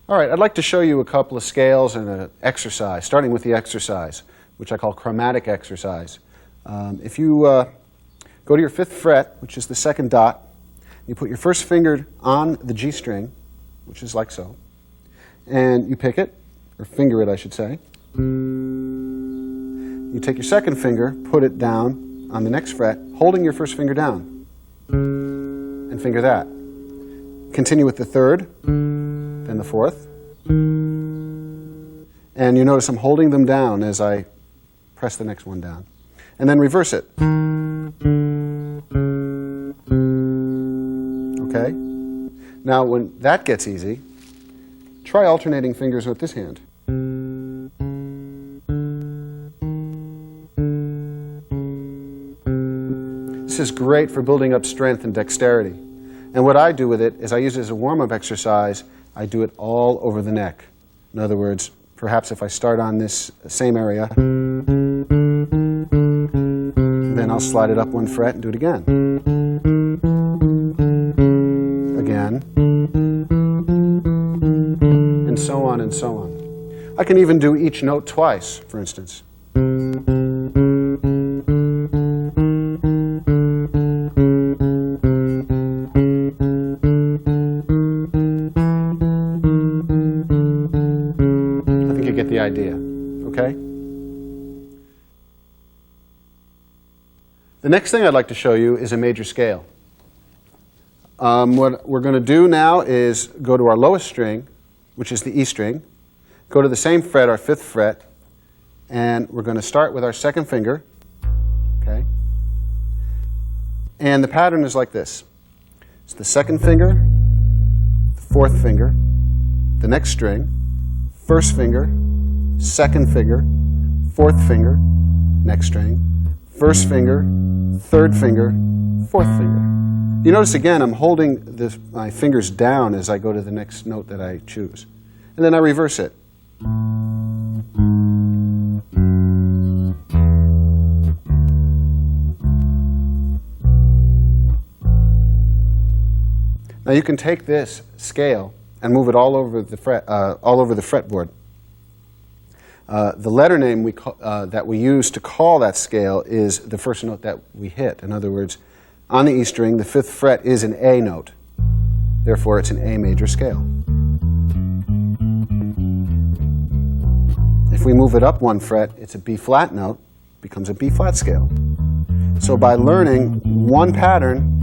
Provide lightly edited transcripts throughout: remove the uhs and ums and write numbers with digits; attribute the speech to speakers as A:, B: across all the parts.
A: All right, I'd like to show you a couple of scales and an exercise, starting with the exercise, which I call chromatic exercise. If you go to your 5th fret, which is the 2nd dot, you put your first finger on the G string, which is like so, and you pick it, or finger it, I should say. You take your 2nd finger, put it down on the next fret, holding your first finger down, and finger that. Continue with the 3rd, then the 4th, and you notice I'm holding them down as I press the next one down. And then reverse it. Okay? Now when that gets easy, try alternating fingers with this hand. This is great for building up strength and dexterity. And what I do with it is I use it as a warm-up exercise. I do it all over the neck. In other words, perhaps if I start on this same area, then I'll slide it up 1 fret and do it again. Again. And so on and so on. I can even do each note twice, for instance. Get the idea, okay? The next thing I'd like to show you is a major scale. What we're going to do now is go to our lowest string, which is the E string, go to the same fret, our 5th fret, and we're going to start with our 2nd finger, okay? And the pattern is like this. It's the 2nd finger, the 4th finger, the next string, 1st finger, 2nd finger, 4th finger, next string, 1st finger, 3rd finger, 4th finger. You notice again I'm holding my fingers down as I go to the next note that I choose. And then I reverse it. Now you can take this scale and move it all over the fretboard. The letter name that we use to call that scale is the first note that we hit. In other words, on the E string, the 5th fret is an A note. Therefore, it's an A major scale. If we move it up 1 fret, it's a B flat note, becomes a B flat scale. So by learning one pattern,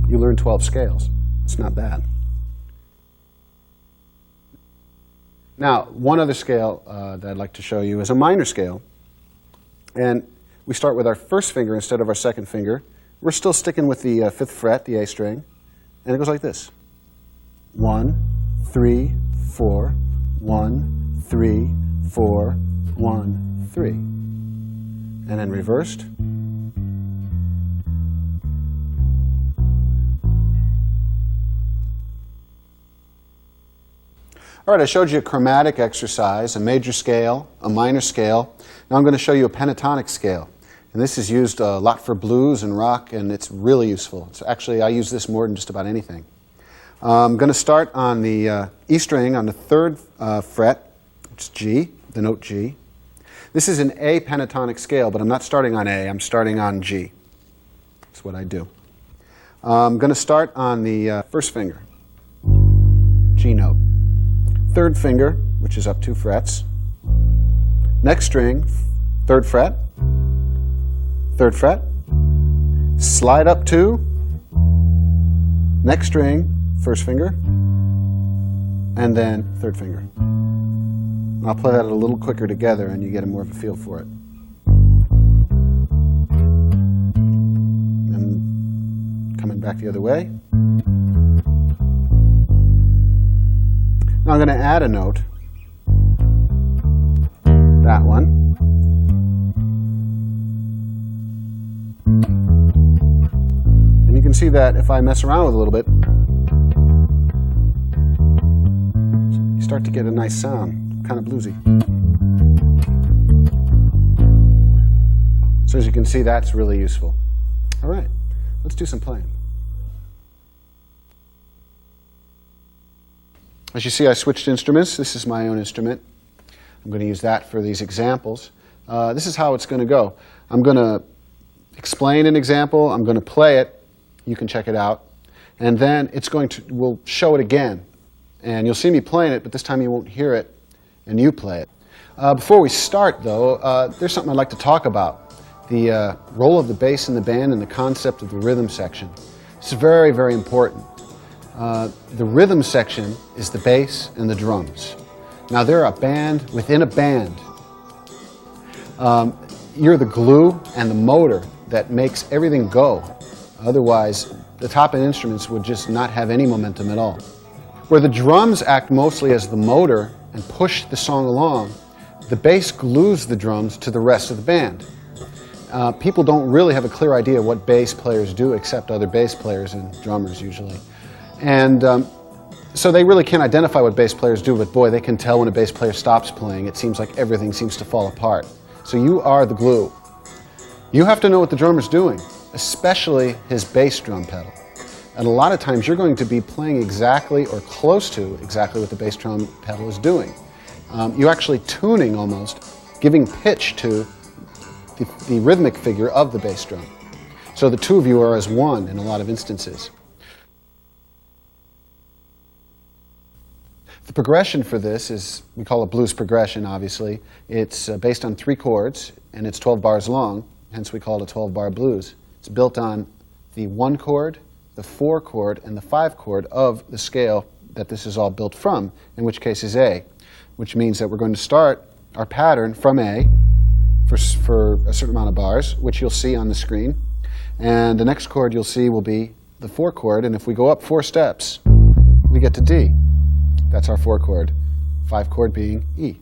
A: you learn 12 scales. It's not bad. Now, one other scale that I'd like to show you is a minor scale. And we start with our 1st finger instead of our 2nd finger. We're still sticking with the 5th fret, the A string. And it goes like this. 1, 3, 4, 1, 3, 4, 1, 3. And then reversed. All right, I showed you a chromatic exercise, a major scale, a minor scale. Now I'm going to show you a pentatonic scale. And this is used a lot for blues and rock, and it's really useful. So actually, I use this more than just about anything. I'm going to start on the E string on the 3rd fret, which is G, the note G. This is an A pentatonic scale, but I'm not starting on A, I'm starting on G. That's what I do. I'm going to start on the 1st finger, G note. 3rd finger, which is up 2 frets. Next string, 3rd fret, 3rd fret. Slide up 2. Next string, 1st finger, and then 3rd finger. I'll play that a little quicker together and you get more of a feel for it. And coming back the other way. Now I'm going to add a note, that one, and you can see that if I mess around with it a little bit, you start to get a nice sound, kind of bluesy. So as you can see, that's really useful. All right, let's do some playing. As you see, I switched instruments. This is my own instrument. I'm going to use that for these examples. This is how it's going to go. I'm going to explain an example. I'm going to play it. You can check it out. And then we'll show it again. And you'll see me playing it, but this time you won't hear it, and you play it. Before we start, though, there's something I'd like to talk about. The role of the bass in the band and the concept of the rhythm section. It's very, very important. The rhythm section is the bass and the drums. Now, they're a band within a band. You're the glue and the motor that makes everything go. Otherwise, the top end instruments would just not have any momentum at all. Where the drums act mostly as the motor and push the song along, the bass glues the drums to the rest of the band. People don't really have a clear idea what bass players do, except other bass players and drummers usually. And so they really can't identify what bass players do, but boy, they can tell when a bass player stops playing. It seems like everything seems to fall apart. So you are the glue. You have to know what the drummer's doing, especially his bass drum pedal. And a lot of times you're going to be playing exactly or close to exactly what the bass drum pedal is doing. You're actually tuning almost, giving pitch to the rhythmic figure of the bass drum. So the two of you are as one in a lot of instances. The progression for this is, we call it blues progression, obviously. It's based on 3 chords, and it's 12 bars long, hence we call it a 12-bar blues. It's built on the 1 chord, the 4 chord, and the 5 chord of the scale that this is all built from, in which case is A, which means that we're going to start our pattern from A for a certain amount of bars, which you'll see on the screen. And the next chord you'll see will be the 4 chord, and if we go up 4 steps, we get to D. That's our 4 chord. 5 chord being E.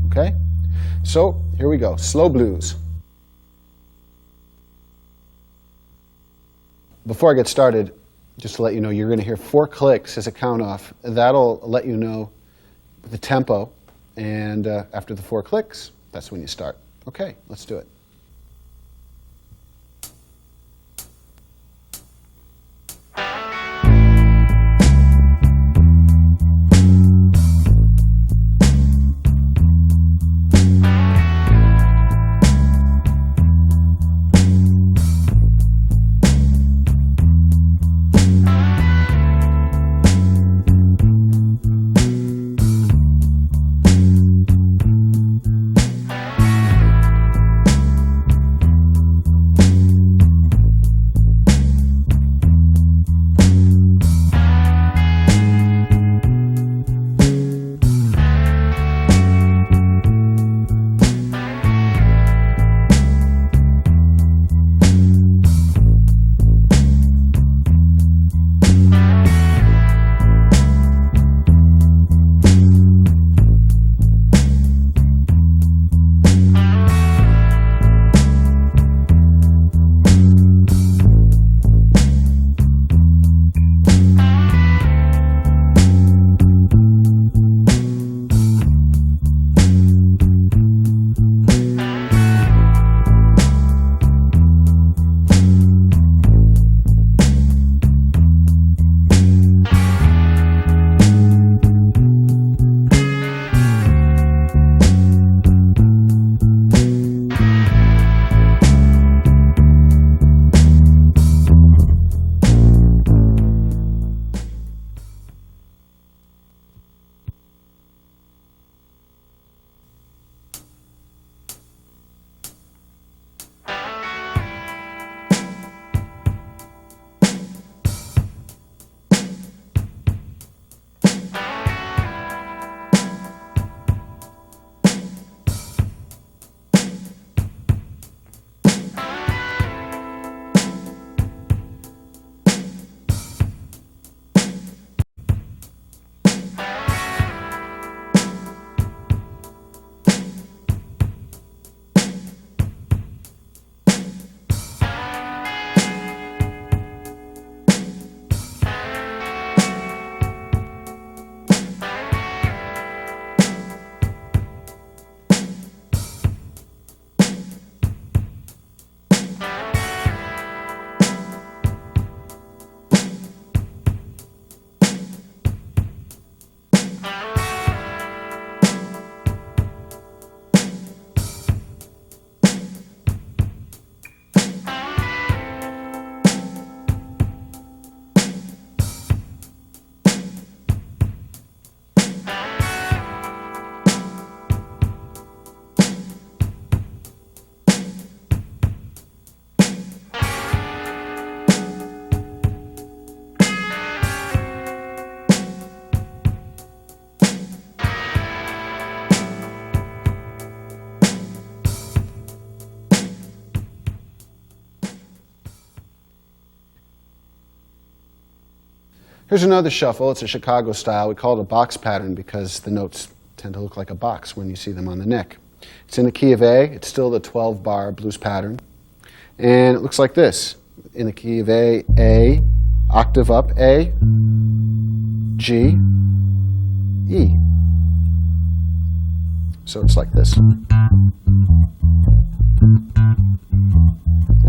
A: Okay? So, here we go. Slow blues. Before I get started, just to let you know, you're going to hear 4 clicks as a count off. That'll let you know the tempo, and after the 4 clicks, that's when you start. Okay, let's do it. Here's another shuffle. It's a Chicago style. We call it a box pattern because the notes tend to look like a box when you see them on the neck. It's in the key of A. It's still the 12-bar blues pattern. And it looks like this. In the key of A, octave up, A, G, E. So it's like this. And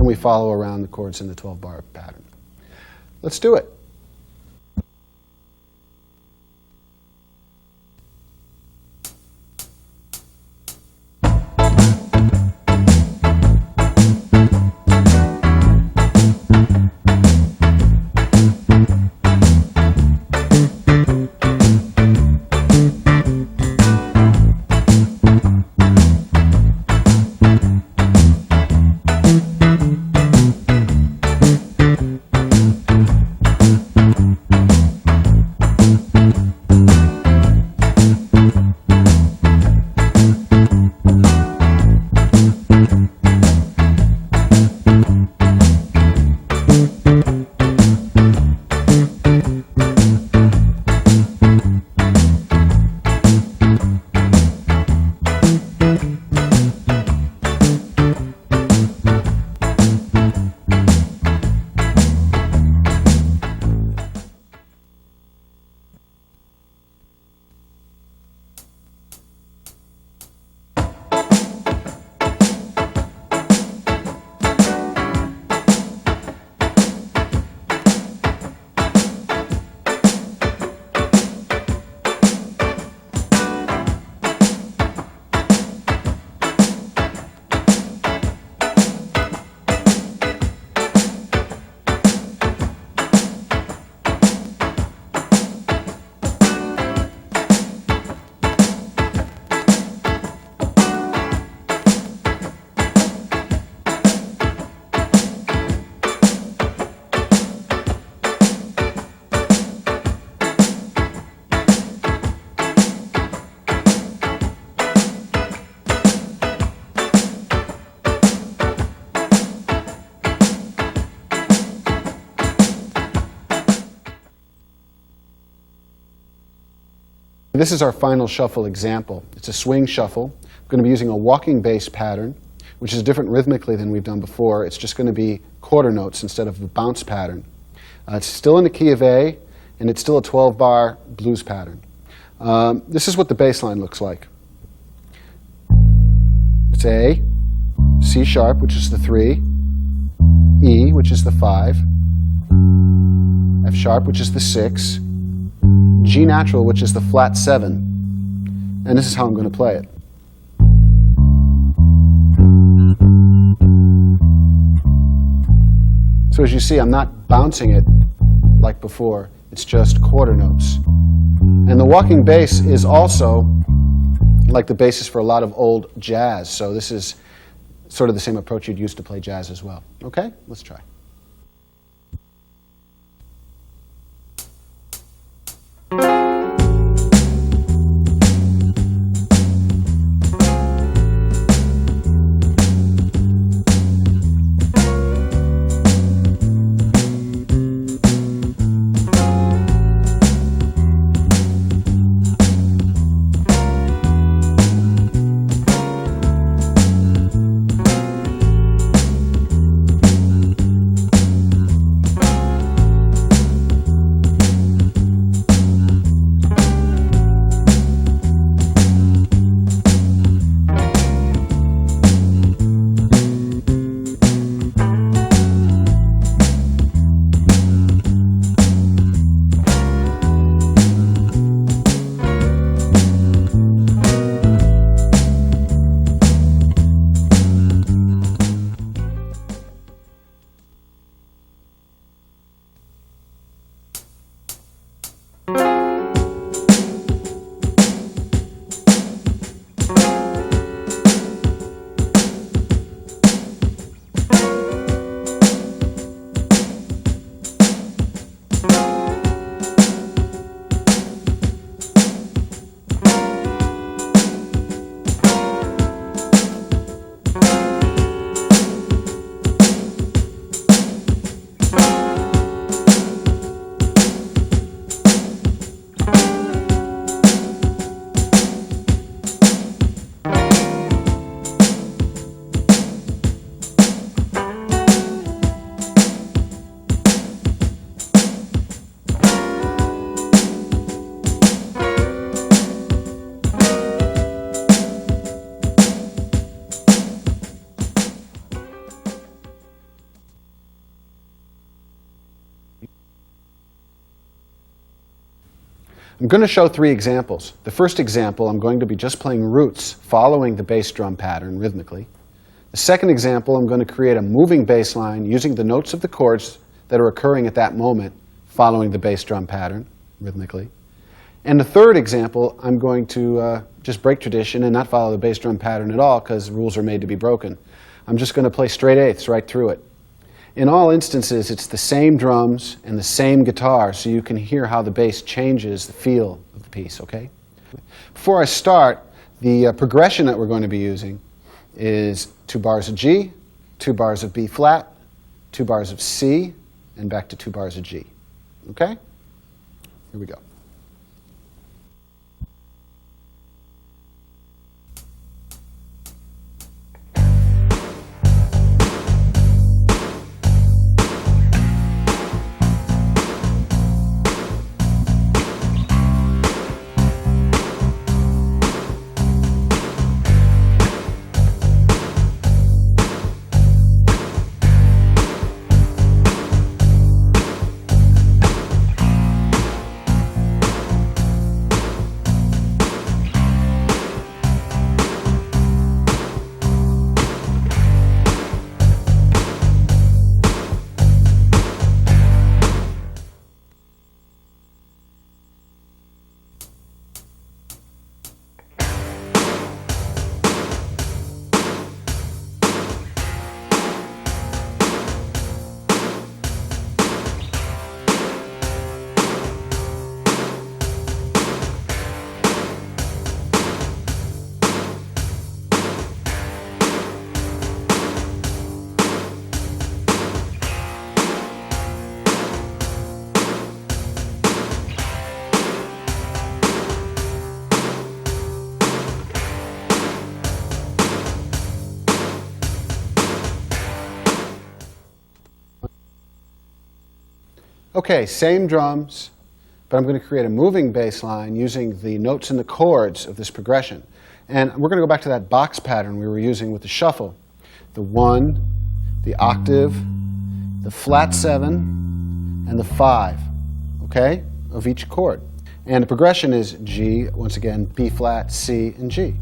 A: we follow around the chords in the 12-bar pattern. Let's do it. This is our final shuffle example. It's a swing shuffle. I'm going to be using a walking bass pattern, which is different rhythmically than we've done before. It's just going to be quarter notes instead of the bounce pattern. It's still in the key of A, and it's still a 12-bar blues pattern. This is what the bass line looks like. It's A, C sharp, which is the 3, E, which is the 5, F sharp, which is the 6, G natural, which is the flat 7, and this is how I'm going to play it. So as you see, I'm not bouncing it like before, it's just quarter notes. And the walking bass is also like the basis for a lot of old jazz, so this is sort of the same approach you'd use to play jazz as well. Okay, let's try. I'm going to show 3 examples. The first example, I'm going to be just playing roots following the bass drum pattern rhythmically. The second example, I'm going to create a moving bass line using the notes of the chords that are occurring at that moment following the bass drum pattern rhythmically. And the third example, I'm going to just break tradition and not follow the bass drum pattern at all because rules are made to be broken. I'm just going to play straight eighths right through it. In all instances, it's the same drums and the same guitar, so you can hear how the bass changes the feel of the piece, okay? Before I start, the progression that we're going to be using is 2 bars of G, 2 bars of B flat, 2 bars of C, and back to 2 bars of G. Okay? Here we go. Okay, same drums, but I'm going to create a moving bass line using the notes and the chords of this progression. And we're going to go back to that box pattern we were using with the shuffle. The 1, the octave, the flat 7, and the 5, okay, of each chord. And the progression is G, once again, B flat, C, and G.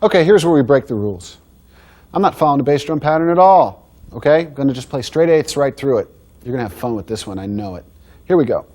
A: Okay, here's where we break the rules. I'm not following the bass drum pattern at all. Okay? I'm going to just play straight eighths right through it. You're going to have fun with this one, I know it. Here we go.